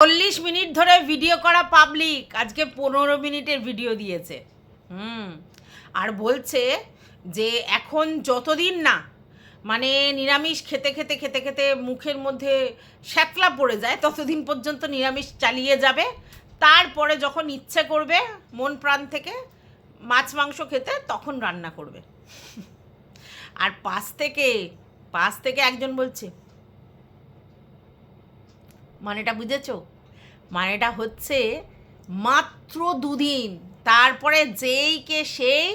40 minute ধরে video করা public আজকে 15 মিনিটের ভিডিও দিয়েছে। আর বলছে যে এখন যতদিন না মানে নিরামিষ খেতে খেতে খেতে খেতে মুখের মধ্যে শ্যাকলা পড়ে যায় ততদিন পর্যন্ত নিরামিষ চালিয়ে যাবে, তারপরে যখন ইচ্ছে করবে মন প্রাণ থেকে মাছ মাংস খেতে তখন রান্না করবে। আর পাশ থেকে একজন বলছে, মানেটা বুঝেছো? মানেটা হচ্ছে মাত্র 2 দিন, তারপরে যেইকে সেই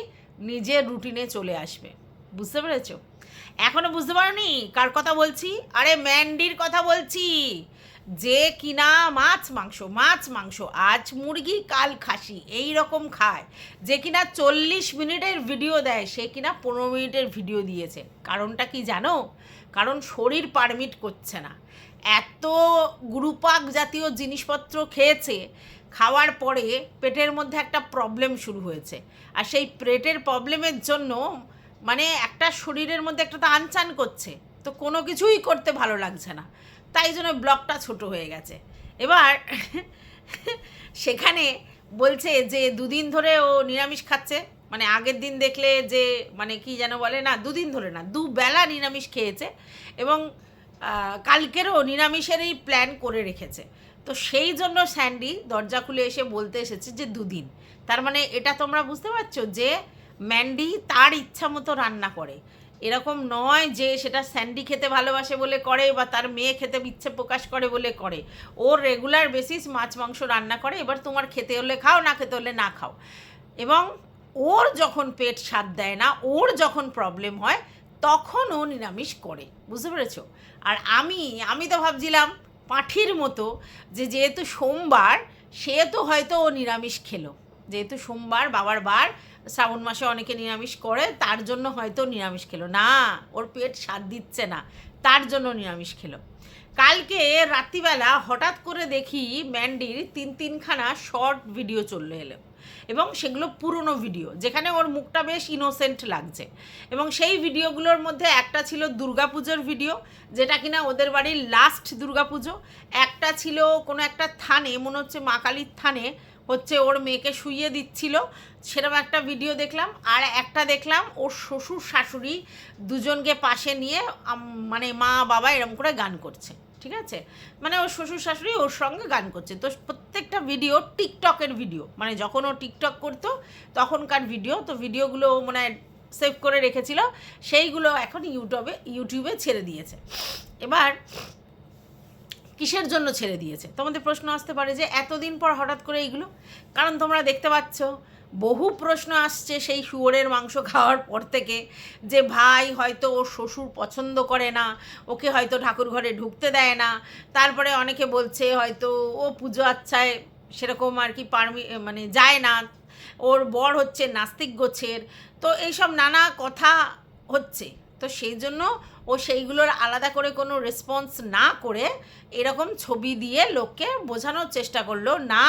নিজের রুটিনে চলে আসবে। বুঝতে পেরেছো? এখনো বুঝতে পারোনি কার কথা বলছি? আরে ম্যান্ডির কথা বলছি, যে কিনা মাছ মাংস আজ মুরগি কাল খাসি এই রকম খায়, যে কিনা 40 মিনিটের ভিডিও দেয়, সে কিনা 15 মিনিটের ভিডিও দিয়েছে। কারণটা কি জানো? কারণ শরীর পারমিট করছে না। এত গুরুপাক জাতীয় জিনিসপত্র খেয়েছে, খাওয়ার পরে পেটের মধ্যে একটা প্রবলেম শুরু হয়েছে। আর সেই পেটের প্রবলেমের জন্য মানে একটা শরীরের মধ্যে একটা তো আনচান করছে, তো কোনো কিছুই করতে ভালো লাগছে না, তাই জন্য ব্লগটা ছোট হয়ে গেছে। এবার সেখানে বলছে যে 2 দিন ধরে ও নিরামিষ খাচ্ছে, মানে আগের দিন দেখলে যে মানে কি যেন বলে না, 2 দিন ধরে না, 2 বেলা নিরামিষ খেয়েছে এবং কালকেরও নিরামিষেরই প্ল্যান করে রেখেছে। তো সেই জন্য স্যান্ডি দরজা খুলে এসে বলতে এসেছে যে 2 দিন। তার মানে এটা তোমরা বুঝতে পারছো যে ম্যান্ডি তার ইচ্ছা মতো রান্না করে, এরকম নয় যে সেটা স্যান্ডি খেতে ভালোবাসে বলে করে বা তার মেয়ে খেতে ইচ্ছে প্রকাশ করে বলে করে। ওর রেগুলার বেসিস মাছ মাংস রান্না করে, এবার তোমার খেতে হলে খাও, না খেতে হলে না খাও। এবং ওর যখন পেট সাথ দেয় না, ওর যখন প্রবলেম হয় তখন ও নিরামিষ করে। বুঝতে পেরেছো? আর আমি তো ভাবছিলাম পাঁঠির মতো যে যেহেতু সোমবার সেহেতু হয়তো ও নিরামিষ খেলো, যেহেতু সোমবার বাবার বার, শ্রাবণ মাসে অনেকে নিরামিষ করে, তার জন্য হয়তো নিরামিষ খেলো না, ওর পেট সাথ দিচ্ছে না তার জন্য নিরামিষ খেলো। কালকে রাত্রিবেলা হঠাৎ করে দেখি ম্যান্ডির 3খানা শর্ট ভিডিও চলে এলো, এবং সেগুলো পুরনো ভিডিও যেখানে ওর মুখটা বেশ ইনোসেন্ট লাগছে। এবং সেই ভিডিওগুলোর মধ্যে একটা ছিল দুর্গাপুজোর ভিডিও, যেটা কিনা ওদের বাড়ির লাস্ট দুর্গাপুজো। একটা ছিল কোনো একটা থানে, মনে হচ্ছে মা কালীর থানে হচ্ছে ওর মেয়েকে শুইয়ে দিচ্ছিল, সেরকম একটা ভিডিও দেখলাম। আর একটা দেখলাম ওর শ্বশুর শাশুড়ি দুজনকে পাশে নিয়ে মানে মা বাবা এরম করে গান করছে। ঠিক আছে, মানে ওর শ্বশুর শাশুড়ি ওর সঙ্গে গান করছে। তো প্রত্যেকটা ভিডিও টিকটকের ভিডিও, মানে যখন ও টিকটক করতো তখনকার ভিডিও। তো ভিডিওগুলো মানে সেভ করে রেখেছিল, সেইগুলো এখন ইউটিউবে ছেড়ে দিয়েছে। এবার কিসের জন্য ছেড়ে দিয়েছে তোমাদের প্রশ্ন আসতে পারে যে এতদিন পর হঠাৎ করে এইগুলো? কারণ তোমরা দেখতে পাচ্ছ বহু প্রশ্ন আসছে সেই শুয়োরের মাংস খাওয়ার পর থেকে, যে ভাই হয়তো ওর শ্বশুর পছন্দ করে না, ওকে হয়তো ঠাকুর ঘরে ঢুকতে দেয় না। তারপরে অনেকে বলছে হয়তো ও পুজো আচ্ছায় সেরকম আর কি মানে যায় না, ওর বর হচ্ছে নাস্তিক গোছের। তো এইসব নানা কথা হচ্ছে। তো সেই জন্য ও সেইগুলোর আলাদা করে কোনো রেসপন্স না করে এরকম ছবি দিয়ে লোককে বোঝানোর চেষ্টা করলো, না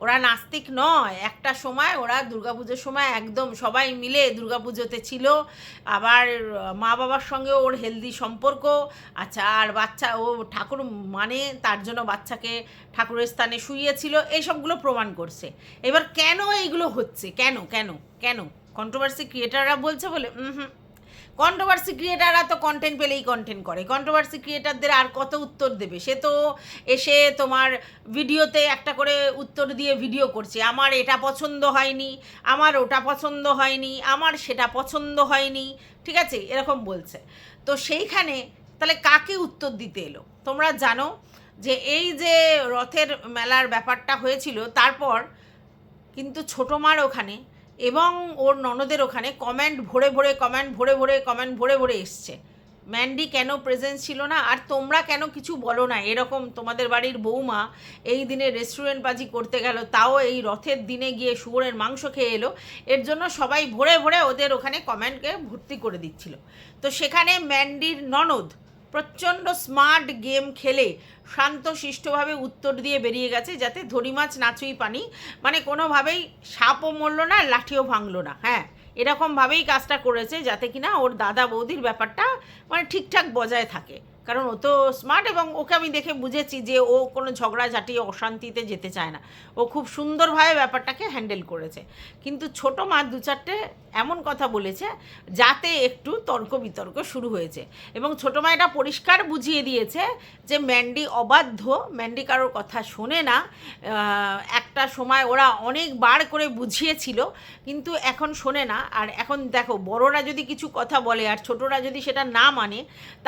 ওরা নাস্তিক নয়, একটা সময় ওরা দুর্গাপুজোর সময় একদম সবাই মিলে দুর্গাপুজোতে ছিল, আবার মা বাবার সঙ্গে ওর হেলদি সম্পর্ক। আচ্ছা, আর বাচ্চা ও ঠাকুর মানে তার জন্য বাচ্চাকে ঠাকুরের স্থানে শুইয়েছিল, এইসবগুলো প্রমাণ করছে। এবার কেন এইগুলো হচ্ছে, কেন কেন কেন কন্ট্রোভার্সি ক্রিয়েটাররা বলছে বলে? কন্ট্রোভার্সি ক্রিয়েটাররা তো কন্টেন্ট পেলেই কন্টেন্ট করে, কন্ট্রোভার্সি ক্রিয়েটারদের আর কত উত্তর দেবে? সে তো এসে তোমার ভিডিওতে একটা করে উত্তর দিয়ে ভিডিও করছে, আমার এটা পছন্দ হয়নি, আমার ওটা পছন্দ হয়নি, আমার সেটা পছন্দ হয়নি, ঠিক আছে, এরকম বলছে। তো সেইখানে তাহলে কাকে উত্তর দিতে এলো? তোমরা জানো যে এই যে রথের মেলার ব্যাপারটা হয়েছিল, তারপর কিন্তু ছোটো মার ওখানে এবং ওর ননদের ওখানে কমেন্ট ভরে ভরে এসছে, ম্যান্ডি কেন প্রেজেন্স ছিল না, আর তোমরা কেন কিছু বলো না? এরকম তোমাদের বাড়ির বৌমা এই দিনে রেস্টুরেন্ট বাজি করতে গেল, তাও এই রথের দিনে গিয়ে শুয়োরের মাংস খেয়ে এলো, এর জন্য সবাই ভরে ভরে ওদের ওখানে কমেন্টকে ভর্তি করে দিচ্ছিল। তো সেখানে ম্যান্ডির ননদ প্রচণ্ড স্মার্ট গেম খেলে শান্তশিষ্টভাবে উত্তর দিয়ে বেরিয়ে গেছে, যাতে ধরি মাছ নাচুই পানি, মানে কোনোভাবেই সাপও মরল না, লাঠিও ভাঙলো না। হ্যাঁ, এরকমভাবেই কাজটা করেছে যাতে কিনা ওর দাদা বৌদির ব্যাপারটা মানে ঠিকঠাক বজায় থাকে, কারণ ও তো স্মার্ট, এবং ওকে আমি দেখে বুঝেছি যে ও কোনো ঝগড়াঝাটি অশান্তিতে যেতে চায় না, ও খুব সুন্দরভাবে ব্যাপারটাকে হ্যান্ডেল করেছে। কিন্তু ছোটো মা দু চারটে এমন কথা বলেছে যাতে একটু তর্ক বিতর্ক শুরু হয়েছে, এবং ছোটো মা এটা পরিষ্কার বুঝিয়ে দিয়েছে যে ম্যান্ডি অবাধ্য, ম্যান্ডি কারোর কথা শোনে না। একটা সময় ওরা অনেকবার করে বুঝিয়েছিল কিন্তু এখন শোনে না। আর এখন দেখো, বড়রা যদি কিছু কথা বলে আর ছোটরা যদি সেটা না মানে,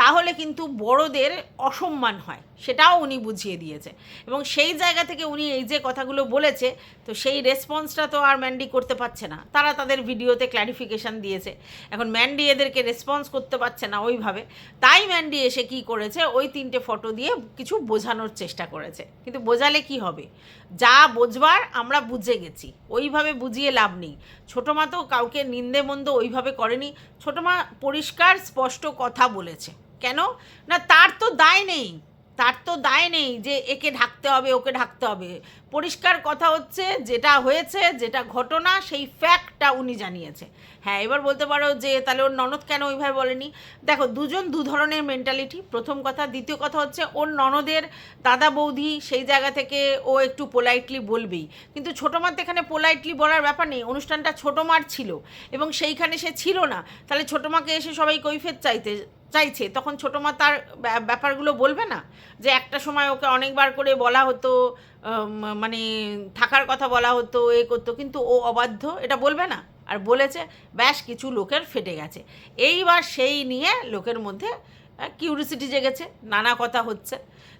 তাহলে কিন্তু বড়দের অসম্মান হয়, সেটাও উনি বুঝিয়ে দিয়েছে। এবং সেই জায়গা থেকে উনি এই যে কথাগুলো বলেছে, তো সেই রেসপন্সটা তো আর ম্যান্ডি করতে পারছে না। তারা তাদের ভিডিওতে ক্ল্যারিফিকেশান দিয়েছে, এখন ম্যান্ডি এদেরকে রেসপন্স করতে পারছে না ওইভাবে। তাই ম্যান্ডি এসে কি করেছে, ওই 3টে ফটো দিয়ে কিছু বোঝানোর চেষ্টা করেছে। কিন্তু বোঝালে কি হবে, যা বোঝবার আমরা বুঝে গেছি, ওইভাবে বুঝিয়ে লাভ নেই। ছোটো মা তো কাউকে নিন্দে মন্দ ওইভাবে করেনি, ছোটো মা পরিষ্কার স্পষ্ট কথা বলেছে। কেন না, তার তো দায় নেই, তার তো দায় নেই যে একে ঢাকতে হবে ওকে ঢাকতে হবে। পরিষ্কার কথা হচ্ছে যেটা হয়েছে, যেটা ঘটনা, সেই ফ্যাক্টটা উনি জানিয়েছে। হ্যাঁ, এবার বলতে পারো যে তাহলে ওর ননদ কেন ওইভাবে বলেনি। দেখো, দুজন দু ধরনের মেন্টালিটি, প্রথম কথা। দ্বিতীয় কথা হচ্ছে ওর ননদের দাদা বৌদি, সেই জায়গা থেকে ও একটু পোলাইটলি বলবেই। কিন্তু ছোটো মার তো এখানে পোলাইটলি বলার ব্যাপার নেই, অনুষ্ঠানটা ছোটো মার ছিল এবং সেইখানে সে ছিল না। তাহলে ছোটো মাকে এসে সবাই কৈফিয়ত চাইছে, তখন ছোটো মা তার ব্যাপারগুলো বলবে না? যে একটা সময় ওকে অনেকবার করে বলা হতো, মানে থাকার কথা বলা হতো, এ করতো, কিন্তু ও অবাধ্য, এটা বলবে না? আর বলেছে, ব্যাস কিছু লোকের ফেটে গেছে। এইবার সেই নিয়ে লোকের মধ্যে কিউরিসিটি জেগেছে, নানা কথা হচ্ছে।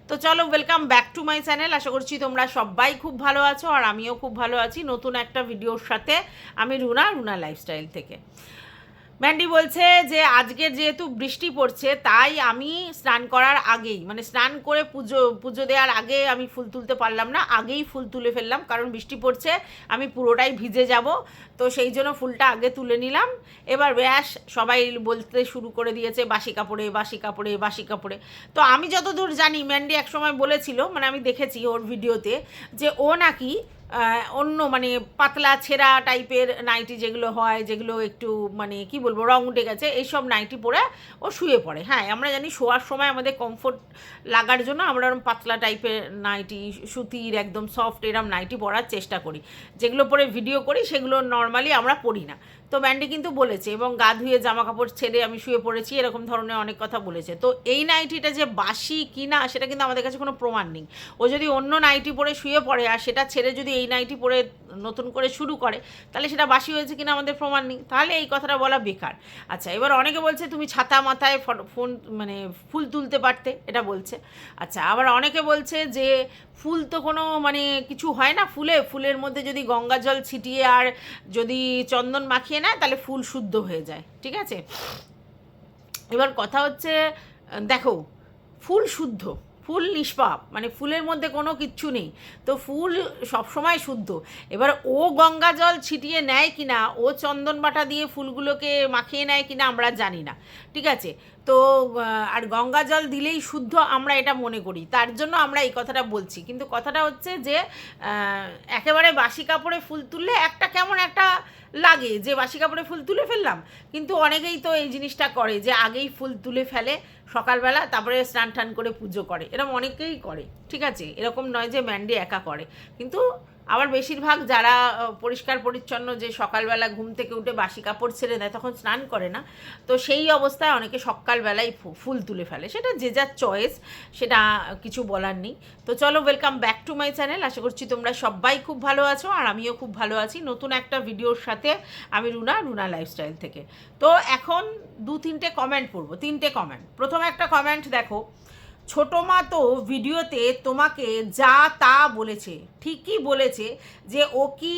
তো চলো, welcome back to my channel. আশা করছি তোমরা সবাই খুব ভালো আছো, আর আমিও খুব ভালো আছি নতুন একটা ভিডিওর সাথে। আমি রুনা লাইফস্টাইল থেকে। ম্যান্ডি বলছে যে আজকের যেহেতু বৃষ্টি পড়ছে, তাই আমি স্নান করার আগেই, মানে স্নান করে পুজো দেওয়ার আগে আমি ফুল তুলতে পারলাম না, আগেই ফুল তুলে ফেললাম, কারণ বৃষ্টি পড়ছে, আমি পুরোটাই ভিজে যাব, তো সেই জন্য ফুলটা আগে তুলে নিলাম। এবার ব্যাস সবাই বলতে শুরু করে দিয়েছে বাসি কাপড়ে বাসি কাপড়ে বাসি কাপড়ে। তো আমি যতদূর জানি, ম্যান্ডি একসময় বলেছিল, মানে আমি দেখেছি ওর ভিডিওতে, যে ও নাকি অন্য মানে পাতলা ছেঁড়া টাইপের নাইটি যেগুলো হয়, যেগুলো একটু মানে কি বলবো রং উঠে গেছে, এইসব নাইটি পরে ও শুয়ে পড়ে। হ্যাঁ, আমরা জানি শোয়ার সময় আমাদের কমফোর্ট লাগার জন্য আমরা এরকম পাতলা টাইপের নাইটি, সুতির একদম সফট এরম নাইটি পরার চেষ্টা করি। যেগুলো পরে ভিডিও করি সেগুলো নর্মালি আমরা পরি না। তো ম্যান্ডি কিন্তু বলেছে, এবং গা ধুয়ে জামা কাপড় ছেড়ে আমি শুয়ে পড়েছি, এরকম ধরনের অনেক কথা বলেছে। তো এই নাইটিটা যে বাসি কি না সেটা কিন্তু আমাদের কাছে কোনো প্রমাণ নেই। ও যদি অন্য নাইটি পরে শুয়ে পড়ে আর সেটা ছেড়ে যদি এই নাইটি পরে নতুন করে শুরু করে, তাহলে সেটা বাসি হয়েছে কিনা আমাদের প্রমাণ নেই, তাহলে এই কথাটা বলা বেকার। আচ্ছা, এবার অনেকে বলছে তুমি ছাতা মাথায় ফোন মানে ফুল তুলতে পারতে, এটা বলছে। আচ্ছা, আবার অনেকে বলছে যে ফুল তো কোনো মানে কিছু হয় না, ফুলের মধ্যে যদি গঙ্গা জল ছিটিয়ে আর যদি চন্দন মাখিয়ে নেয় তাহলে ফুল শুদ্ধ হয়ে যায়, ঠিক আছে। এবার কথা হচ্ছে, দেখো, ফুল শুদ্ধ, ফুল নিষ্পাপ, মানে ফুলের মধ্যে কোনো কিচ্ছু নেই, তো ফুল সবসময় শুদ্ধ। এবার ও গঙ্গা জল ছিটিয়ে নেয় কিনা, ও চন্দন বাটা দিয়ে ফুলগুলোকে মাখিয়ে নেয় কিনা আমরা জানি না, ঠিক আছে। তো আর গঙ্গা জল দিলেই শুদ্ধ আমরা এটা মনে করি, তার জন্য আমরা এই কথাটা বলছি। কিন্তু কথাটা হচ্ছে যে একেবারে বাসি কাপড়ে ফুল তুললে একটা কেমন একটা লাগে, যে বাসি কাপড়ে ফুল তুলে ফেললাম। কিন্তু অনেকেই তো এই জিনিসটা করে যে আগেই ফুল তুলে ফেলে সকালবেলা, তারপরে স্নান টান করে পুজো করে, এরকম অনেকেই করে, ঠিক আছে। এরকম নয় যে ম্যান্ডি একা করে, কিন্তু আবার বেশিরভাগ যারা পরিষ্কার পরিচ্ছন্ন, যে সকালবেলা ঘুম থেকে উঠে বাসি কাপড় ছেড়ে দেয়, তখন স্নান করে না, তো সেই অবস্থায় অনেকে সকালবেলায় ফুল তুলে ফেলে, সেটা যে যার চয়েস, সেটা কিছু বলার নেই। তো চলো, welcome back to my channel. আশা করছি তোমরা সবাই খুব ভালো আছো, আর আমিও খুব ভালো আছি নতুন একটা ভিডিওর সাথে। আমি রুনা লাইফস্টাইল থেকে। তো এখন 2-3টে কমেন্ট পড়বো, 3টে কমেন্ট। প্রথমে একটা কমেন্ট দেখো, ছোটো মা তো ভিডিওতে তোমাকে যা তা বলেছে, ঠিকই বলেছে যে ও কি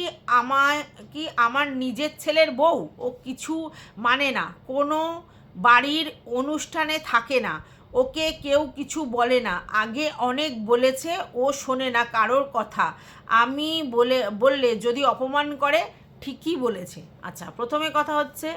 আমার নিজের ছেলের বউ, ও কিছু মানে না, কোনো বাড়ির অনুষ্ঠানে থাকে না, ওকে কেউ কিছু বলে না, আগে অনেক বলেছে, ও শোনে না কারোর কথা, আমি বললে যদি অপমান করে, ঠিকই বলেছে। আচ্ছা, প্রথমে কথা হচ্ছে,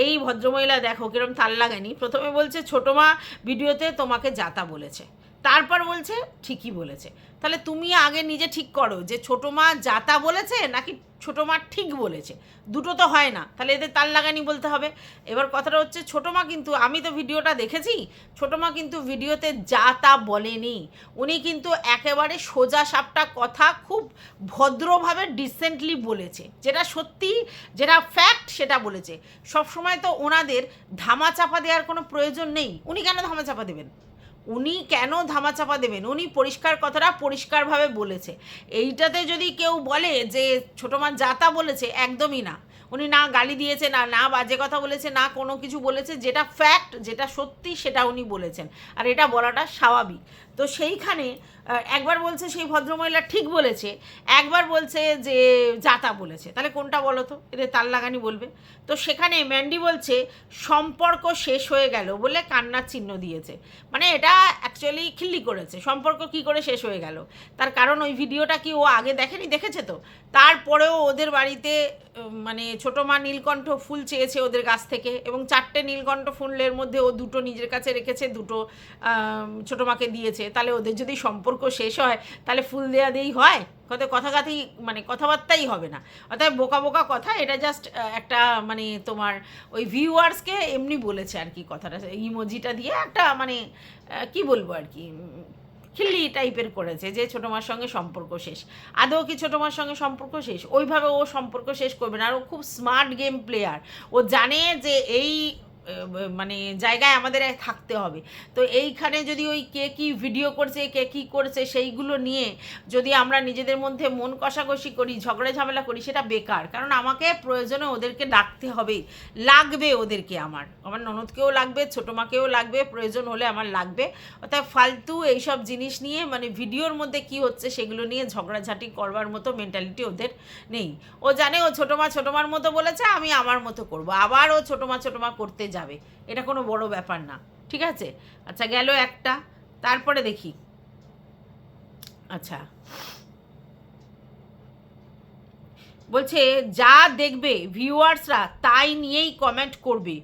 এই ভদ্রমহিলা দেখো কিরম তাল লাগেনি, প্রথমে বলছে ছোটো মা ভিডিওতে তোমাকে যাতা বলেছে, তারপর বলছে ঠিকই বলেছে। তাহলে তুমি আগে নিজে ঠিক করো যে ছোটো মা যাতা বলেছে নাকি ছোটো মা ঠিক বলেছে, দুটো তো হয় না, তাহলে এদের তাল লাগানি বলতে হবে। এবার কথাটা হচ্ছে ছোটো মা কিন্তু, আমি তো ভিডিওটা দেখেছি, ছোটো মা কিন্তু ভিডিওতে যা তা বলেনি, উনি কিন্তু একেবারে সোজা সাপটা কথা খুব ভদ্রভাবে ডিসেন্টলি বলেছে, যেটা সত্যি যেটা ফ্যাক্ট সেটা বলেছে। সবসময় তো ওনাদের ধামাচাপা দেওয়ার কোনো প্রয়োজন নেই। উনি কেন ধামাচাপা দেবেন, উনি কেন ধামাচাপা দেবেন, উনি পরিষ্কার কথাটা পরিষ্কারভাবে বলেছে। এইটাতে যদি কেউ বলে যে ছোটো মা যাতা বলেছে, একদমই না। উনি না গালি দিয়েছে, না না বাজে কথা বলেছে, না কোনো কিছু বলেছে, যেটা ফ্যাক্ট যেটা সত্যি সেটা উনি বলেছেন, আর এটা বলাটা স্বাভাবিক। তো সেইখানে একবার বলছে সেই ভদ্রমহিলা ঠিক বলেছে, একবার বলছে যে যাতা বলেছে, তাহলে কোনটা বলো তো, এদের তাল লাগানি বলবে। তো সেখানে ম্যান্ডি বলছে সম্পর্ক শেষ হয়ে গেল বলে কান্নার চিহ্ন দিয়েছে, মানে এটা অ্যাকচুয়ালি খিল্লি করেছে। সম্পর্ক কি করে শেষ হয়ে গেল, তার কারণ ওই ভিডিওটা কি ও আগে দেখেনি, দেখেছে তো। তারপরেও ওদের বাড়িতে মানে ছোটো মা নীলকণ্ঠ ফুল চেয়েছে ওদের কাছ থেকে, এবং 4টে নীলকণ্ঠ ফুলের মধ্যে ও 2টো নিজের কাছে রেখেছে, 2টো ছোটো মাকে দিয়েছে। তাহলে ওদের যদি সম্পর্ক শেষ হয় তাহলে ফুল দেওয়া দিয়েই হয়, কথাই মানে কথাবার্তাই হবে না। অর্থাৎ বোকা বোকা কথা, এটা জাস্ট একটা মানে তোমার ওই ভিউয়ার্সকে এমনি বলেছে আর কি, কথাটা ইমোজিটা দিয়ে একটা মানে কি বলবো আর কি, খিল্লি টাইপের করেছে যে ছোটো মার সঙ্গে সম্পর্ক শেষ। আদৌ কি ছোটো মার সঙ্গে সম্পর্ক শেষ? ওইভাবে ও সম্পর্ক শেষ করবে না। আর ও খুব স্মার্ট গেম প্লেয়ার, ও জানে যে এই মানে জায়গায় আমাদের থাকতে হবে। তো এইখানে যদি ওই কে কী ভিডিও করছে, কে কী করছে, সেইগুলো নিয়ে যদি আমরা নিজেদের মধ্যে মন কষাকষি করি, ঝগড়া ঝামেলা করি, সেটা বেকার। কারণ আমাকে প্রয়োজনে ওদেরকে ডাকতে হবে, লাগবে ওদেরকে, আমার ননদকেও লাগবে, ছোটো মাকেও লাগবে, প্রয়োজন হলে আমার লাগবে। অর্থাৎ ফালতু এইসব জিনিস নিয়ে মানে ভিডিওর মধ্যে কি হচ্ছে সেগুলো নিয়ে ঝগড়াঝাটি করবার মতো মেন্টালিটি ওদের নেই। ও জানে ও ছোটো মার মতো বলেছে, আমি আমার মতো করব, আবার ও ছোটো মা করতে যাবে, এটা কোনো বড় ব্যাপার না। ঠিক আছে, আচ্ছা গেল একটা। তারপরে দেখি, আচ্ছা বলছে যা দেখবে ভিউয়ার্সরা তাই নিয়েই কমেন্ট করবে,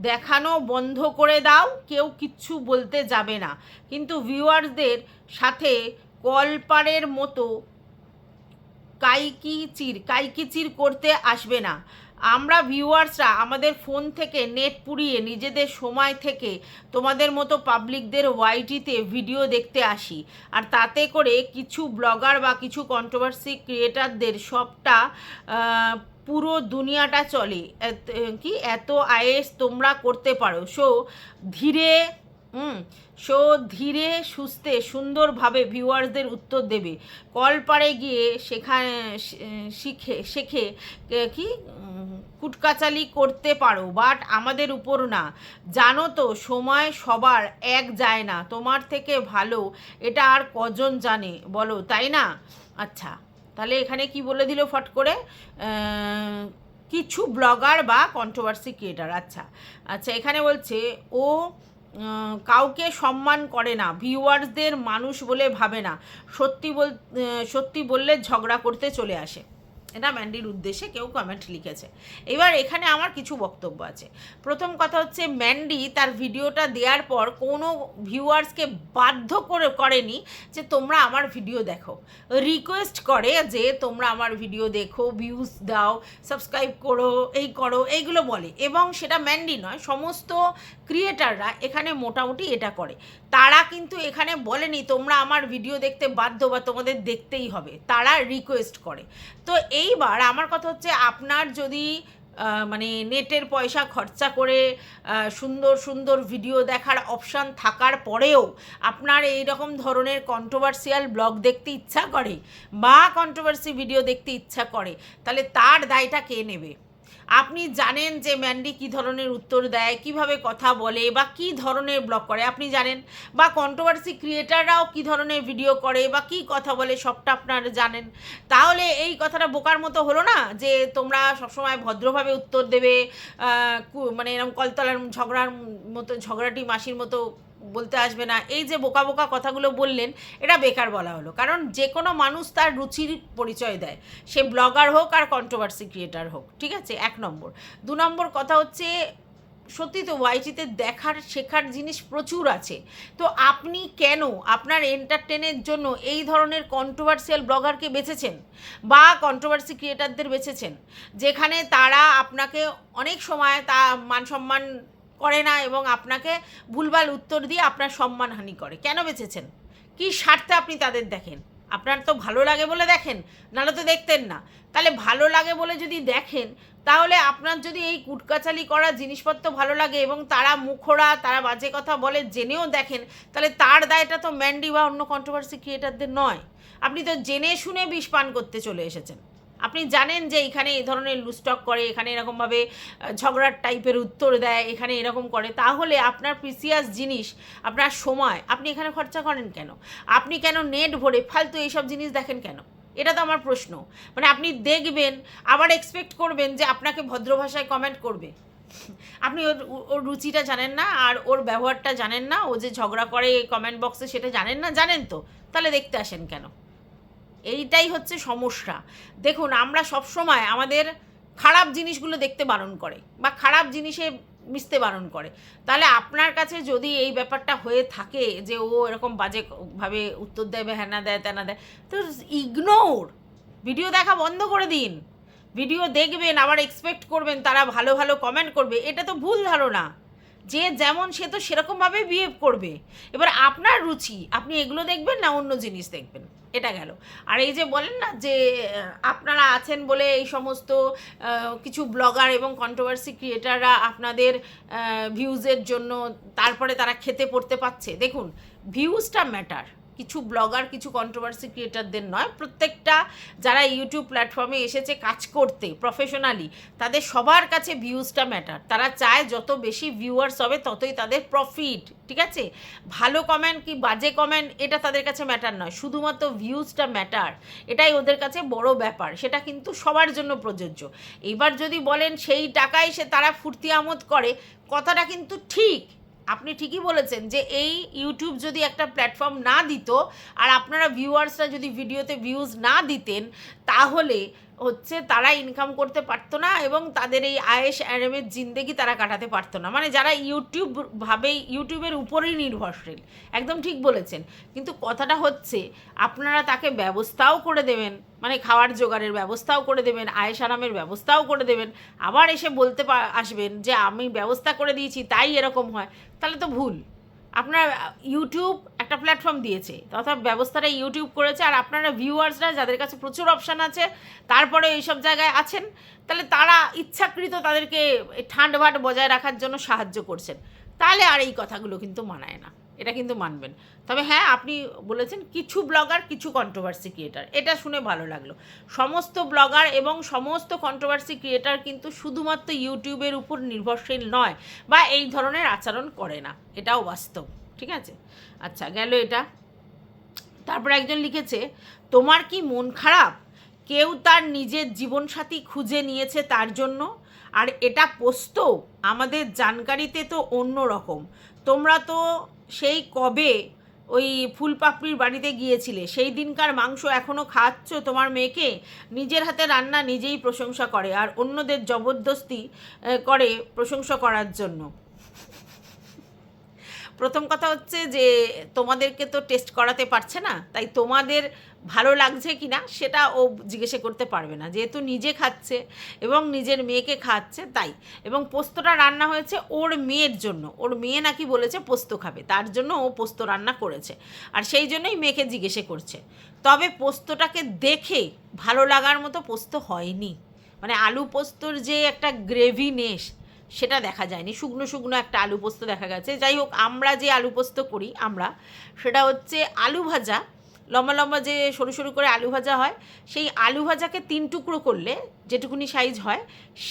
দেখানো বন্ধ করে দাও, কেউ কিচ্ছু বলতে যাবে না, কিন্তু ভিউয়ার্সদের সাথে কলপারের মতো কাইকিচির করতে আসবে না। আমরা ভিউয়ার্সরা আমাদের ফোন থেকে নেট পুড়িয়ে নিজেদের সময় থেকে তোমাদের মতো পাবলিকদের ওয়াইটিতে ভিডিও দেখতে আসি, আর তাতে করে কিছু ব্লগার বা কিছু কন্ট্রোভার্সি ক্রিয়েটারদের সবটা পুরো দুনিয়াটা চলে। কি এত আয়েস তোমরা করতে পারো, ধীরে সো ধীরে সুস্থে সুন্দরভাবে ভিউয়ার্সদের উত্তর দেবে। কলপাড়ে গিয়ে শেখে কি কুটকাচালি করতে পারো, বাট আমাদের উপর না। জানো তো সময় সবার এক যায় না, তোমার থেকে ভালো এটা আর কজন জানে বলো, তাই না? আচ্ছা, তাহলে এখানে কি বলে দিল ফট করে, কিছু ব্লগার বা কন্ট্রোভার্সি ক্রিয়েটার। আচ্ছা আচ্ছা, এখানে বলছে ও কাউকে সম্মান করে না, ভিউয়ার্সদের মানুষ বলে ভাবে না, সত্যি বললে ঝগড়া করতে চলে আসে। এটা ম্যান্ডির উদ্দেশ্যে কেউ কমেন্ট লিখেছে। এবার এখানে আমার কিছু বক্তব্য আছে। প্রথম কথা হচ্ছে, ম্যান্ডি তার ভিডিওটা দেওয়ার পর কোনো ভিউয়ার্সকে বাধ্য করেনি যে তোমরা আমার ভিডিও দেখো, রিকোয়েস্ট করে যে তোমরা আমার ভিডিও দেখো, ভিউজ দাও, সাবস্ক্রাইব করো, এইগুলো বলে। এবং সেটা ম্যান্ডি নয়, সমস্ত ক্রিয়েটাররা এখানে মোটামুটি এটা করে। তারা কিন্তু এখানে বলেনি তোমরা আমার ভিডিও দেখতে বাধ্য বা তোমাদের দেখতেই হবে, তারা রিকোয়েস্ট করে। তো এইবার আমার কথা হচ্ছে, আপনার যদি মানে নেটের পয়সা খরচা করে সুন্দর সুন্দর ভিডিও দেখার অপশান থাকার পরেও আপনার এই রকম ধরনের কন্ট্রোভার্সিয়াল ব্লগ দেখতে ইচ্ছা করে বা কন্ট্রোভার্সি ভিডিও দেখতে ইচ্ছা করে, তাহলে তার দায়টা কে নেবে? আপনি জানেন যে ম্যান্ডি কী ধরনের উত্তর দেয়, কিভাবে কথা বলে বা কী ধরনের ব্লগ করে আপনি জানেন, বা কন্ট্রোভার্সি ক্রিয়েটাররাও কী ধরনের ভিডিও করে বা কী কথা বলে সবটা আপনারা জানেন। তাহলে এই কথাটা বোকার মতো হলো না যে তোমরা সবসময় ভদ্রভাবে উত্তর দেবে, মানে এরকম কলতলার ঝগড়াটি মাসির মতো বলতে আসবে না। এই যে বোকা বোকা কথাগুলো বললেন, এটা বেকার বলা হলো। কারণ যে কোনো মানুষ তার রুচির পরিচয় দেয়, সে ব্লগার হোক আর কন্ট্রোভার্সি ক্রিয়েটার হোক। ঠিক আছে, 1 নম্বর। 2 নম্বর কথা হচ্ছে, সত্যি তো ওয়াইটিতে দেখার শেখার জিনিস প্রচুর আছে। তো আপনি কেন আপনার এন্টারটেনের জন্য এই ধরনের কন্ট্রোভার্সিয়াল ব্লগারকে বেছেছেন বা কন্ট্রোভার্সি ক্রিয়েটারদের বেছেছেন, যেখানে তারা আপনাকে অনেক সময় তা মান সম্মান করে না এবং আপনাকে ভুলভাল উত্তর দিয়ে আপনার সম্মানহানি করে? কেন বেছেছেন? কী স্বার্থে আপনি তাদের দেখেন? আপনার তো ভালো লাগে বলে দেখেন, নাহলে তো দেখতেন না। তাহলে ভালো লাগে বলে যদি দেখেন, তাহলে আপনার যদি এই কুটকাচালি করা জিনিসপত্র ভালো লাগে এবং তারা মুখোড়া, তারা বাজে কথা বলে জেনেও দেখেন, তাহলে তার দায়টা তো ম্যান্ডি বা অন্য কন্ট্রোভার্সি ক্রিয়েটারদের নয়। আপনি তো জেনে শুনে বিষ পান করতে চলে এসেছেন। আপনি জানেন যে এখানে এই ধরনের লুস্টক করে, এখানে এরকমভাবে ঝগড়ার টাইপের উত্তর দেয়, এখানে এরকম করে, তাহলে আপনার প্রিসিয়াস জিনিস, আপনার সময় আপনি এখানে খরচা করেন কেন? আপনি কেন নেট ভরে ফালতু এইসব জিনিস দেখেন কেন? এটা তো আমার প্রশ্ন। মানে আপনি দেখবেন আবার এক্সপেক্ট করবেন যে আপনাকে ভদ্র ভাষায় কমেন্ট করবে। আপনি ওর ওর রুচিটা জানেন না, আর ওর ব্যবহারটা জানেন না, ও যে ঝগড়া করে কমেন্ট বক্সে সেটা জানেন না। জানেন তো, তাহলে দেখতে আসেন কেন? এইটাই হচ্ছে সমস্যা। দেখুন, আমরা সবসময় আমাদের খারাপ জিনিসগুলো দেখতে বারণ করে বা খারাপ জিনিসে মিশতে বারণ করে। তাহলে আপনার কাছে যদি এই ব্যাপারটা হয়ে থাকে যে ও এরকম বাজেভাবে উত্তর দেয়, হ্যানা দেয়, ত্যানা দেয়, তো ইগনোর, ভিডিও দেখা বন্ধ করে দিন। ভিডিও দেখবেন আবার এক্সপেক্ট করবেন তারা ভালো ভালো কমেন্ট করবে, এটা তো ভুল ধারণা। যে যেমন সে তো সেরকমভাবে বিহেভ করবে। এবার আপনার রুচি, আপনি এগুলো দেখবেন না অন্য জিনিস দেখবেন, এটা গেল। আর এই যে বলেন না যে আপনারা আছেন বলে এই সমস্ত কিছু ব্লগার এবং কন্ট্রোভার্সি ক্রিয়েটাররা আপনাদের ভিউজের জন্য তারপরে তারা খেতে পড়তে পারছে। দেখুন, ভিউজটা ম্যাটার, কিছু ব্লগার কিছু কন্ট্রোভার্সি ক্রিয়েটারদের নয়, প্রত্যেকটা যারা ইউটিউব প্ল্যাটফর্মে এসেছে কাজ করতে প্রফেশনালি, তাদের সবার কাছে ভিউজটা ম্যাটার। তারা চায় যত বেশি ভিউয়ার্স হবে ততই তাদের প্রফিট, ঠিক আছে? ভালো কমেন্ট কি বাজে কমেন্ট এটা তাদের কাছে ম্যাটার নয়, শুধুমাত্র ভিউজটা ম্যাটার। এটাই ওদের কাছে বড় ব্যাপার, সেটা কিন্তু সবার জন্য প্রযোজ্য। এবার যদি বলেন সেই টাকায় সে তারা ফুর্তি আমোদ করে, কথাটা কিন্তু ঠিক। আপনি ঠিকই বলেছেন যে এই ইউটিউব যদি একটা প্ল্যাটফর্ম না দিত আর আপনারা ভিউয়ার্সরা যদি ভিডিওতে ভিউজ না দিতেন, তাহলে হচ্ছে তারা ইনকাম করতে পারতো না এবং তাদের এই আয়েশ আরামের জিন্দেগি তারা কাটাতে পারতো না। মানে যারা ইউটিউবের উপরেই নির্ভরশীল, একদম ঠিক বলেছেন। কিন্তু কথাটা হচ্ছে আপনারা তাকে ব্যবস্থাও করে দেবেন, মানে খাওয়ার জোগাড়ের ব্যবস্থাও করে দেবেন, আয়েশ আরামের ব্যবস্থাও করে দেবেন, আবার এসে বলতে আসবেন যে আমি ব্যবস্থা করে দিয়েছি তাই এরকম হয়, তাহলে তো ভুল। আপনার ইউটিউব একটা প্ল্যাটফর্ম দিয়েছে, তথা ব্যবস্থাটা ইউটিউব করেছে, আর আপনারা ভিউয়ার্সরা যাদের কাছে প্রচুর অপশান আছে তারপরে এইসব জায়গায় আছেন, তাহলে তারা ইচ্ছাকৃত তাদেরকে ঠান্ডভাট বজায় রাখার জন্য সাহায্য করছেন। তাহলে আর এই কথাগুলো কিন্তু মানায় না, এটা কিন্তু মানবেন। তবে হ্যাঁ, আপনি বলেছেন কিছু ব্লগার কিছু কন্ট্রোভার্সি ক্রিয়েটার, এটা শুনে ভালো লাগলো। সমস্ত ব্লগার এবং সমস্ত কন্ট্রোভার্সি ক্রিয়েটার কিন্তু শুধুমাত্র ইউটিউবের উপর নির্ভরশীল নয় বা এই ধরনের আচরণ করে না, এটাও বাস্তব, ঠিক আছে? আচ্ছা, গেল এটা। তারপর একজন লিখেছে, তোমার কি মন খারাপ? কেউ তার নিজের জীবনসাথী খুঁজে নিয়েছে তার জন্য, আর এটা পোস্ত আমাদের জানকারিতে তো অন্য রকম। তোমরা তো সেই কবে ওই ফুলপাপড়ির বাড়িতে গিয়েছিলে, সেই দিনকার মাংস এখনও খাচ্ছ তোমার মেয়েকে? নিজের হাতে রান্না নিজেই প্রশংসা করে আর অন্যদের জবরদস্তি করে প্রশংসা করার জন্য। প্রথম কথা হচ্ছে যে তোমাদেরকে তো টেস্ট করাতে পারছে না, তাই তোমাদের ভালো লাগছে কি না সেটা ও জিজ্ঞেসে করতে পারবে না, যেহেতু নিজে খাচ্ছে এবং নিজের মেয়েকে খাচ্ছে তাই। এবং পোস্তটা রান্না হয়েছে ওর মেয়ের জন্য, ওর মেয়ে নাকি বলেছে পোস্ত খাবে, তার জন্য ও পোস্ত রান্না করেছে, আর সেই জন্যই মেয়েকে জিজ্ঞেসে করছে। তবে পোস্তটাকে দেখে ভালো লাগার মতো পোস্ত হয়নি, মানে আলু পোস্তর যে একটা গ্রেভিনেস সেটা দেখা যায়নি, শুকনো শুকনো একটা আলু পোস্ত দেখা গেছে। যাই হোক, আমরা যে আলু পোস্ত করি সেটা হচ্ছে আলু ভাজা, লম্বা লম্বা যে সরু সরু করে আলু ভাজা হয়, সেই আলু ভাজাকে 3 টুকরো করলে যেটুকুনি সাইজ হয়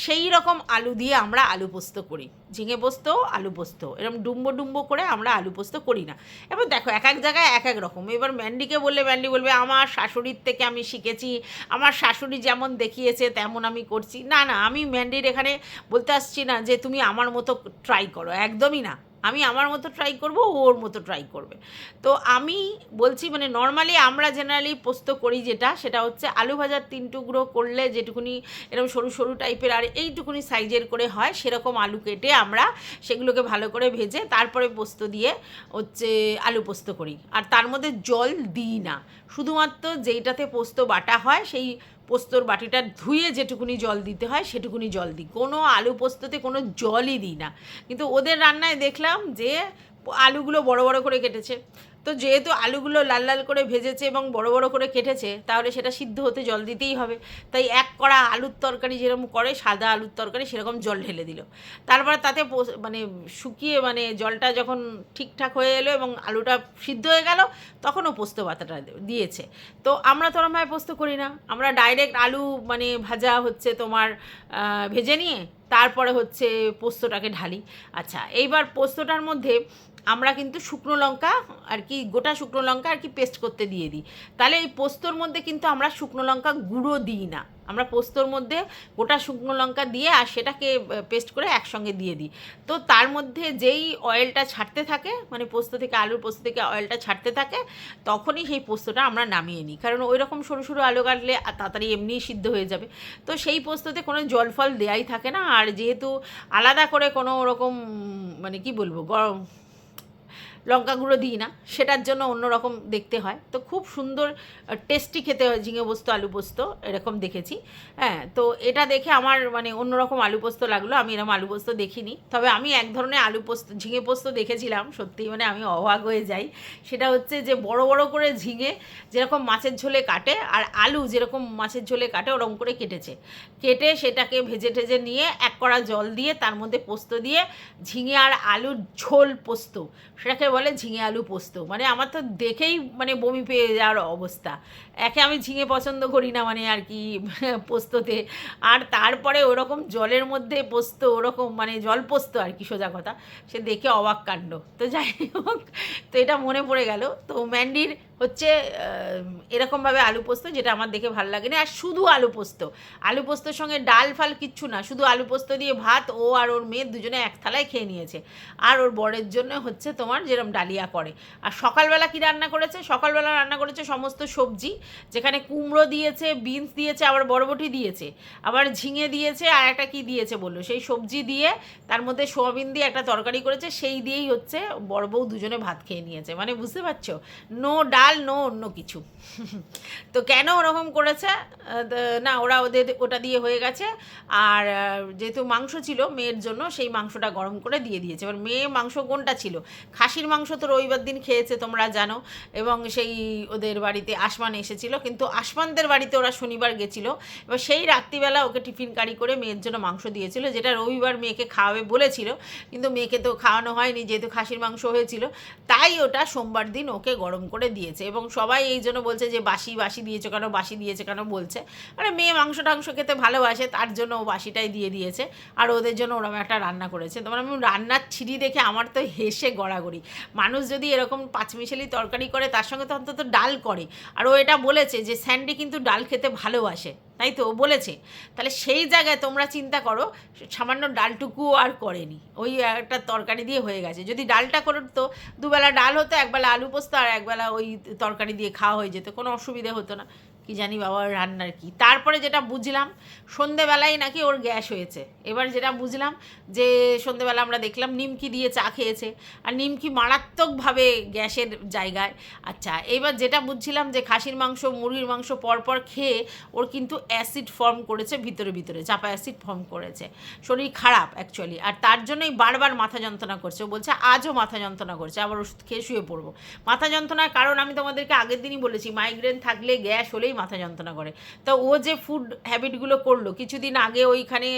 সেই রকম আলু দিয়ে আমরা আলু পোস্ত করি। ঝিঙে পোস্ত, আলু পোস্ত, এরকম ডুম্বো ডুম্বো করে আমরা আলু পোস্ত করি না। এবার দেখো, এক এক জায়গায় এক এক রকম। এবার ম্যান্ডিকে বললে ম্যান্ডি বলবে আমার শাশুড়ির থেকে আমি শিখেছি, আমার শাশুড়ি যেমন দেখিয়েছে তেমন আমি করছি। না না, আমি ম্যান্ডির এখানে বলতে আসছি না যে তুমি আমার মতো ট্রাই করো, একদমই না। আমি আমার মতো ট্রাই করব, ও ওর মতো ট্রাই করবে। তো আমি বলছি মানে নর্মালি আমরা জেনারেলি পোস্ত করি যেটা, সেটা হচ্ছে আলু ভাজার 3 টুকরো করলে যেটুকুনি এরকম সরু সরু টাইপের আর এইটুকুনি সাইজের করে হয়, সেরকম আলু কেটে আমরা সেগুলোকে ভালো করে ভেজে তারপরে পোস্ত দিয়ে হচ্ছে আলু পোস্ত করি। আর তার মধ্যে জল দিই না, শুধুমাত্র যেইটাতে পোস্ত বাটা হয় সেই পোস্তর বাটিটা ধুয়ে যেটুকুনি জল দিতে হয় সেটুকুনি জল দিই, কোনো আলু পোস্ততে কোনো জলই দিই না। কিন্তু ওদের রান্নায় দেখলাম যে আলুগুলো বড় বড় করে কেটেছে, তো যেহেতু আলুগুলো লাল লাল করে ভেজেছে এবং বড় বড় করে কেটেছে, তাহলে সেটা সিদ্ধ হতে জল দিতেই হবে। তাই এক কড়া আলুর তরকারি যেরকম করে সাদা আলুর তরকারি সেরকম জল ঢেলে দিল। তারপরে তাতে মানে শুকিয়ে মানে জলটা যখন ঠিকঠাক হয়ে এলো এবং আলুটা সিদ্ধ হয়ে গেল, তখনও পোস্ত পাতাটা দিয়েছে। তো আমরা তো ওরমভাবে পোস্ত করি না, আমরা ডাইরেক্ট আলু মানে ভাজা হচ্ছে তোমার ভেজে নিয়ে তারপরে হচ্ছে পোস্তটাকে ঢালি। আচ্ছা, এইবার পোস্তটার মধ্যে আমরা কিন্তু শুকনো লঙ্কা আর কি, গোটা শুকনো লঙ্কা আর কি পেস্ট করতে দিয়ে দিই। তাহলে এই পোস্তর মধ্যে কিন্তু আমরা শুকনো লঙ্কা গুঁড়ো দিই না, আমরা পোস্তর মধ্যে গোটা শুকনো লঙ্কা দিয়ে আর সেটাকে পেস্ট করে একসঙ্গে দিয়ে দিই। তো তার মধ্যে যেই অয়েলটা ছাড়তে থাকে, মানে পোস্ত থেকে আলুর পোস্ত থেকে অয়েলটা ছাড়তে থাকে, তখনই সেই পোস্তটা আমরা নামিয়ে নিই, কারণ ওই রকম সরু সরু আলু কাটলে তাড়াতাড়ি এমনিই সিদ্ধ হয়ে যাবে। তো সেই পোস্ততে কোনো জল ফল দেওয়াই থাকে না। আর যেহেতু আলাদা করে কোনো ওরকম মানে কি বলবো গরম লঙ্কা গুঁড়ো দিই না, সেটার জন্য অন্যরকম দেখতে হয়। তো খুব সুন্দর টেস্টি খেতে হয় ঝিঙে পোস্ত আলু পোস্ত, এরকম দেখেছি। হ্যাঁ, তো এটা দেখে আমার মানে অন্যরকম আলু পোস্ত লাগলো, আমি এরকম আলু পোস্ত দেখিনি। তবে আমি এক ধরনের আলু পোস্ত ঝিঙে পোস্ত দেখেছিলাম, সত্যিই মানে আমি অবাক হয়ে যাই। সেটা হচ্ছে যে বড় বড় করে ঝিঙে যেরকম মাছের ঝোলে কাটে আর আলু যেরকম মাছের ঝোলে কাটে ওরকম করে কেটেছে, কেটে সেটাকে ভেজে টেজে নিয়ে এক কড়া জল দিয়ে তার মধ্যে পোস্ত দিয়ে ঝিঙে আর আলুর ঝোল পোস্ত, সেটাকে বলে ঝিঙে আলু পোস্ত। মানে আমার তো দেখেই মানে বমি পেয়ে যাওয়ার অবস্থা। একে আমি ঝিঙে পছন্দ করি না মানে আর কি পোস্ততে, আর তারপরে ওরকম জলের মধ্যে পোস্ত, ওরকম মানে জল পোস্ত আর কি, সোজা কথা, সে দেখে অবাক কাণ্ড। তো যাই হোক, তো এটা মনে পড়ে গেল। তো ম্যান্ডির হচ্ছে এরকমভাবে আলু পোস্ত, যেটা আমার দেখে ভালো লাগে না। আর শুধু আলু পোস্ত, আলু পোস্তর সঙ্গে ডাল ফাল কিচ্ছু না, শুধু আলু পোস্ত দিয়ে ভাত ও আর ওর মেয়ে দুজনে এক থালায় খেয়ে নিয়েছে। আর ওর বরের জন্য হচ্ছে তোমার যেরকম ডালিয়া করে। আর সকালবেলা কি রান্না করেছে, সকালবেলা রান্না করেছে সমস্ত সবজি, যেখানে কুমড়ো দিয়েছে, বিনস দিয়েছে, আবার বরবটি দিয়েছে, আবার ঝিঙে দিয়েছে, আর একটা কি দিয়েছে বললো, সেই সবজি দিয়ে তার মধ্যে সোয়াবিন দিয়ে একটা তরকারি করেছে, সেই দিয়েই হচ্ছে বড় বউ দুজনে ভাত খেয়ে নিয়েছে। মানে বুঝতে পারছো, নো ডাল নো অন্য কিছু। তো কেন ওরকম করেছে না, ওরা ওটা দিয়ে হয়ে গেছে। আর যেহেতু মাংস ছিল মেয়ের জন্য, সেই মাংসটা গরম করে দিয়ে দিয়েছে। এবার মেয়ে মাংস কোনটা ছিল, খাসির মাংস তো রবিবার দিন খেয়েছে তোমরা জানো, এবং সেই ওদের বাড়িতে আসমান এসেছিল, কিন্তু আসমানদের বাড়িতে ওরা শনিবার গেছিলো। এবার সেই রাত্রিবেলা ওকে টিফিন কারি করে মেয়ের জন্য মাংস দিয়েছিল, যেটা রবিবার মেয়েকে খাওয়াবে বলেছিল, কিন্তু মেয়েকে তো খাওয়ানো হয়নি যেহেতু খাসির মাংস হয়েছিল, তাই ওটা সোমবার দিন ওকে গরম করে দিয়েছে। এবং সবাই এই জন্য বলছে যে বাসি বাসি দিয়েছে কেন, বাসি দিয়েছে কেন বলছে, মানে মেয়ে মাংস টাংস খেতে ভালোবাসে, তার জন্য ও বাসিটাই দিয়ে দিয়েছে। আর ওদের জন্য ওরকম একটা রান্না করেছে। তোমার আমি রান্নার ছিঁড়ি দেখে আমার তো হেসে গড়াগড়ি। মানুষ যদি এরকম পাঁচমিশালি তরকারি করে, তার সঙ্গে তো অন্তত ডাল করে। আর ও এটা বলেছে যে স্যান্ডি কিন্তু ডাল খেতে ভালোবাসে, তাই তো বলেছে। তাহলে সেই জায়গায় তোমরা চিন্তা করো, সামান্য ডালটুকুও আর করেনি, ওই একটা তরকারি দিয়ে হয়ে গেছে। যদি ডালটা করতো, দুবেলা ডাল হতো, একবেলা আলু পোস্ত আর একবেলা ওই তরকারি দিয়ে খাওয়া হয়ে যেত, কোনো অসুবিধে হতো না। কি জানি বাবার রান্নার কি। তারপরে যেটা বুঝলাম, সন্ধেবেলায় নাকি ওর গ্যাস হয়েছে। এবার যেটা বুঝলাম যে সন্ধেবেলা আমরা দেখলাম নিমকি দিয়ে চা খেয়েছে, আর নিমকি মারাত্মকভাবে গ্যাসের জায়গায়। আচ্ছা, এবার যেটা বুঝছিলাম যে খাসির মাংস মুরগির মাংস পরপর খেয়ে ওর কিন্তু অ্যাসিড ফর্ম করেছে ভিতরে ভিতরে, চাপা অ্যাসিড ফর্ম করেছে, শরীর খারাপ অ্যাকচুয়ালি। আর তার জন্যই বারবার মাথা যন্ত্রণা করছে। ও বলছে আজও মাথা যন্ত্রণা করছে, আবার ওষুধ খেয়ে শুয়ে পড়বো। মাথা যন্ত্রণার কারণ আমি তোমাদেরকে আগের দিনই বলেছি, মাইগ্রেন থাকলে গ্যাস হলেই মাথা যন্ত্রণা করে। তো ও যে ফুড হ্যাবিটগুলো করলো, কিছুদিন আগে ওইখানে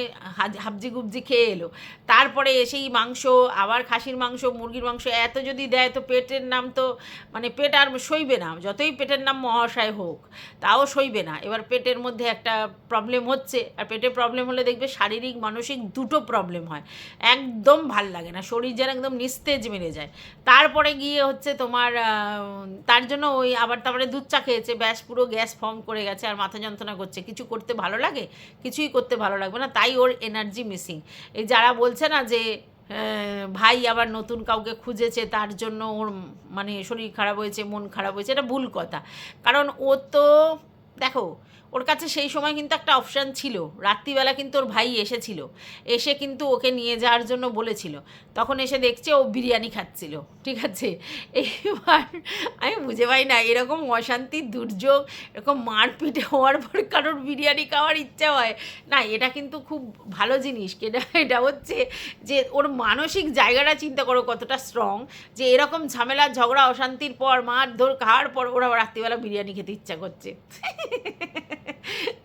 হাবজি গুবজি খেয়ে এলো, তারপরে এসেই মাংস, আবার খাসির মাংস মুরগির মাংস এত যদি দেয়, তো পেটের নাম তো মানে পেট আর সইবে না, যতই পেটের নাম মহাশয় হোক তাও সইবে না। এবার পেটের মধ্যে একটা প্রবলেম হচ্ছে, আর পেটের প্রবলেম হলে দেখবে শারীরিক মানসিক দুটো প্রবলেম হয়, একদম ভাল লাগে না, শরীর যেন একদম নিস্তেজ মেরে যায়। তারপরে গিয়ে হচ্ছে তোমার তার জন্য ওই আবার তারপরে দুধ চা খেয়েছে, ব্যাস পুরো গ্যাস ফর্ম করে গেছে আর মাথা যন্ত্রণা করছে। কিছু করতে ভালো লাগে, কিছুই করতে ভালো লাগবে না, তাই ওর এনার্জি মিসিং। এই যারা বলছে না যে ভাই আবার নতুন কাউকে খুঁজেছে তার জন্য ওর মানে শরীর খারাপ হয়েছে, মন খারাপ হয়েছে, এটা ভুল কথা। কারণ ও তো দেখো, ওর কাছে সেই সময় কিন্তু একটা অপশান ছিল, রাত্রিবেলা কিন্তু ওর ভাই এসেছিল, এসে কিন্তু ওকে নিয়ে যাওয়ার জন্য বলেছিল, তখন এসে দেখছে ও বিরিয়ানি খাচ্ছিল, ঠিক আছে। এবার আমি বুঝে পাই না, এরকম অশান্তি, দুর্যোগ, এরকম মারপিট হওয়ার পর কারোর বিরিয়ানি খাওয়ার ইচ্ছা হয় না, এটা কিন্তু খুব ভালো জিনিস। এটা হচ্ছে যে ওর মানসিক জায়গাটা চিন্তা করো কতটা স্ট্রং, যে এরকম ঝামেলা, ঝগড়া, অশান্তির পর, মারধর খাওয়ার পর ওরা রাত্রিবেলা বিরিয়ানি খেতে ইচ্ছা করছে।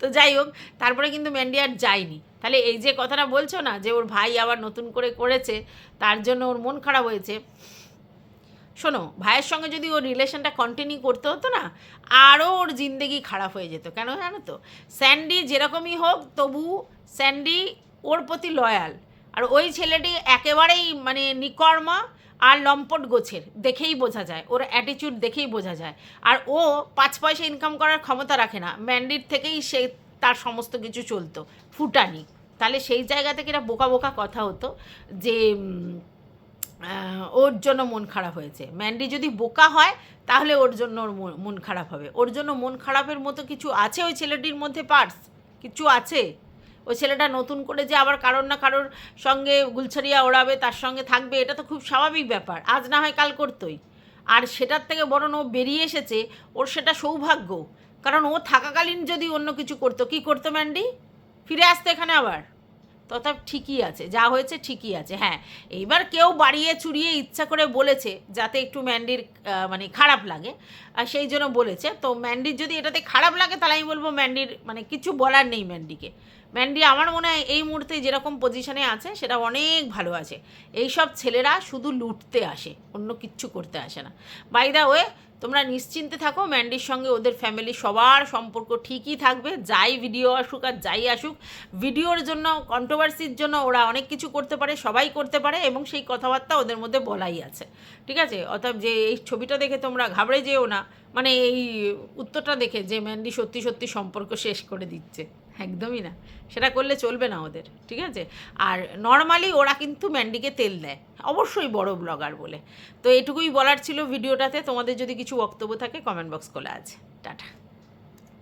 তো যাই হোক, তারপরে কিন্তু ম্যান্ডি আর যায়নি। তাহলে এই যে কথাটা বলছো না যে ওর ভাই আবার নতুন করে করেছে, তার জন্য ওর মন খারাপ হয়েছে, শোনো, ভাইয়ের সঙ্গে যদি ওর রিলেশনটা কন্টিনিউ করতে হতো না, আরও ওর জিন্দেগি খারাপ হয়ে যেত। কেন জানো তো, স্যান্ডি যেরকমই হোক তবু স্যান্ডি ওর প্রতি লয়াল, আর ওই ছেলেটি একেবারেই মানে নিকর্মা আর লম্পট গোছের, দেখেই বোঝা যায়, ওর অ্যাটিটিউড দেখেই বোঝা যায়। আর ও 5 পয়সা ইনকাম করার ক্ষমতা রাখে না, ম্যান্ডির থেকেই সে তার সমস্ত কিছু চলতো, ফুটানি। তাহলে সেই জায়গা থেকে এটা বোকা বোকা কথা হতো যে ওর জন্য মন খারাপ হয়েছে। ম্যান্ডি যদি বোকা হয় তাহলে ওর জন্য ওর মন খারাপ হবে। ওর জন্য মন খারাপের মতো কিছু আছে ওই ছেলেটির মধ্যে, পার্স কিছু আছে। ওই ছেলেটা নতুন করে যে আবার কারোর না কারোর সঙ্গে গুলছারিয়া ওড়াবে, তার সঙ্গে থাকবে, এটা তো খুব স্বাভাবিক ব্যাপার, আজ না হয় কাল করতোই। আর সেটার থেকে বরং ও বেরিয়ে এসেছে, ওর সেটা সৌভাগ্য। কারণ ও থাকাকালীন যদি অন্য কিছু করতো, কী করতো ম্যান্ডি? ফিরে আসতো এখানে আবার। তথা ঠিকই আছে, যা হয়েছে ঠিকই আছে। হ্যাঁ, এইবার কেউ বাড়িয়ে চুরিয়ে ইচ্ছা করে বলেছে যাতে একটু ম্যান্ডির মানে খারাপ লাগে, সেই জন্য বলেছে। তো ম্যান্ডির যদি এটাতে খারাপ লাগে তাহলে আমি বলবো ম্যান্ডির মানে কিছু বলার নেই ম্যান্ডিকে। ম্যান্ডি আমার মনে হয় এই মুহূর্তে যেরকম পজিশনে আছে সেটা অনেক ভালো আছে। এইসব ছেলেরা শুধু লুটতে আসে, অন্য কিচ্ছু করতে আসে না। বাই দ্য ওয়ে, তোমরা নিশ্চিন্তে থাকো, ম্যান্ডির সঙ্গে ওদের ফ্যামিলি সবার সম্পর্ক ঠিকই থাকবে, যাই ভিডিও আসুক আর যাই আসুক। ভিডিওর জন্য, কন্ট্রোভার্সির জন্য ওরা অনেক কিছু করতে পারে, সবাই করতে পারে, এবং সেই কথাবার্তা ওদের মধ্যে বলাই আছে, ঠিক আছে। অর্থাৎ যে এই ছবিটা দেখে তোমরা ঘাবড়ে যেও না, মানে এই উত্তরটা দেখে যে ম্যান্ডি সত্যি সত্যি সম্পর্ক শেষ করে দিচ্ছে, একদমই না, সেটা করলে চলবে না ওদের, ঠিক আছে। আর নর্মালি ওরা কিন্তু ম্যান্ডিকে তেল দেয়, অবশ্যই বড় ব্লগার বলে। তো এটুকুই বলার ছিল ভিডিওটাতে। তোমাদের যদি কিছু বক্তব্য থাকে কমেন্ট বক্স খোলা আছে। টাটা।